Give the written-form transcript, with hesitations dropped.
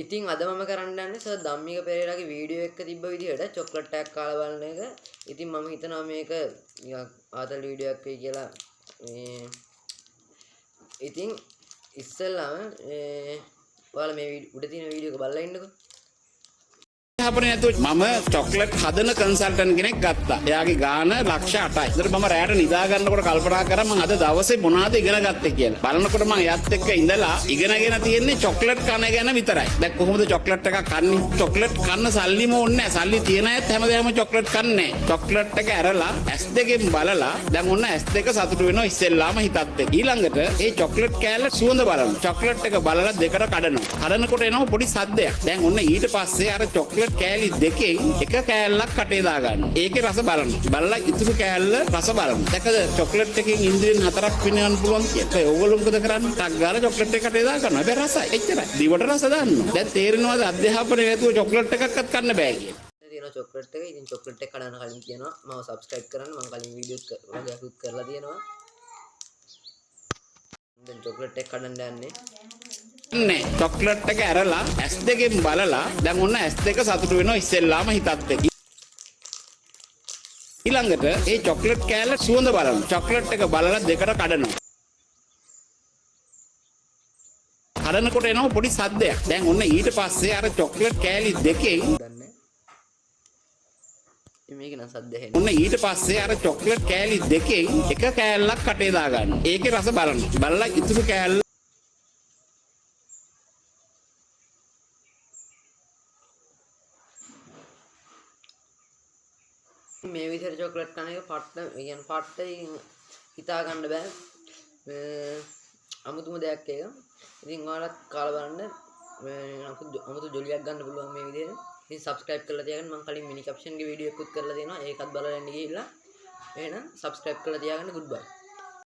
ඉතින් අද මම කරන්න යන්නේ සර් ධම්මික පෙරේරාගේ වීඩියෝ එක තිබ්බ විදිහට චොක්ලට් එකක් කාලා බලන එක. ඉතින් මම හිතනවා මේක නිකන් ආතල් වීඩියෝ එකක් වෙයි කියලා. ඉතින් ඉස්සෙල්ලාම ඔයාලා මේ උඩ තියෙන වීඩියෝ එක බලලා ඉන්නකෝ. මම චොක්ලට් හදන කන්සල්ටන්ට් කෙනෙක් ගත්තා. එයාගේ ගාණ ලක්ෂ 8යි. ඒතර මම රැයට නිදා ගන්නකොට කල්පනා කරා මම අද දවසේ මොනවද ඉගෙන ගත්තේ කියලා. බලනකොට මම එයාත් එක්ක ඉඳලා ඉගෙනගෙන තියෙන්නේ චොක්ලට් කන ගැන විතරයි. දැන් කොහොමද චොක්ලට් එකක් කන්නේ? චොක්ලට් කන්න සල්ලිම ඕනේ නැහැ. සල්ලි තියන අයත් හැමදාම චොක්ලට් කන්නේ නැහැ. චොක්ලට් එක ඇරලා S2කින් බලලා දැන් ඔන්න S2 සතුටු වෙනවා ඉස්සෙල්ලාම හිතත් එක්ක. ඊළඟට ඒ චොක්ලට් කෑල්ල සුවඳ බලනවා. චොක්ලට් එක බලලා දෙකට කඩනවා. කඩනකොට එනවා පොඩි සද්දයක්. දැන් ඔන්න ඊට පස්සේ අර චොක්ලට් කෑලි දෙකෙන් එක කෑල්ලක් කටේ දා ගන්න. ඒකේ රස බලන්න. බලලා ඉතුරු කෑල්ල රස බලන්න. දැකද චොක්ලට් එකෙන් ඉන්ද්‍රියන් 4ක් වෙනවන්න පුළුවන් කියලා. ඒ ඕගොල්ලෝ මොකද කරන්නේ? ටක් ගාලා චොක්ලට් එක කටේ දා ගන්නවා. හැබැයි රසයි. එච්චරයි. දිවට රස දාන්නවා. දැන් තේරෙනවද අධ්‍යාපනය නැතුව චොක්ලට් එකක්වත් කන්න බෑ කියලා. තියෙනවා චොක්ලට් එක. ඉතින් චොක්ලට් එක කඩන කලින් කියනවා මම subscribe කරන්න. මම කලින් වීඩියෝස් වගේ අප්ලෝඩ් කරලා තියෙනවා. දැන් චොක්ලට් එක කඩන්න යන්නේ. නේ චොක්ලට් එක ඇරලා S2කින් බලලා දැන් ඔන්න S2 සතුටු වෙනවා ඉස්සෙල්ලාම හිතත් එක්ක. ඊළඟට ඒ චොක්ලට් කෑල්ල සුවඳ බලන්න. චොක්ලට් එක බලලා දෙකට කඩනවා. කඩනකොට එනවා පොඩි සද්දයක්. දැන් ඔන්න ඊට පස්සේ අර චොක්ලට් කෑලි දෙකෙන් මේක නම් සද්ද ඇහෙන්නේ. ඔන්න ඊට පස්සේ අර චොක්ලට් කෑලි දෙකෙන් එක කෑල්ලක් කටේ දා ගන්න. ඒකේ රස බලන්න. බලලා ඉතුරු කෑල්ල මේ විදිහට චොක්ලට් කන එක පට්ට කියන්නේ පට්ටයි හිතා ගන්න බෑ. අමුතුම දෙයක් ඒක. ඉතින් ඔයාලත් කාලා බලන්න අමුතු ජොලියක් ගන්න පුළුවන් මේ විදිහට. ඉතින් subscribe කරලා තියාගන්න. මම කලින් මිනි කැප්ෂන් ගේ වීඩියෝ එකකුත් කරලා තියෙනවා. ඒකත් බලලා යන්න ගිහිල්ලා. එහෙනම් subscribe කරලා තියාගන්න. goodbye.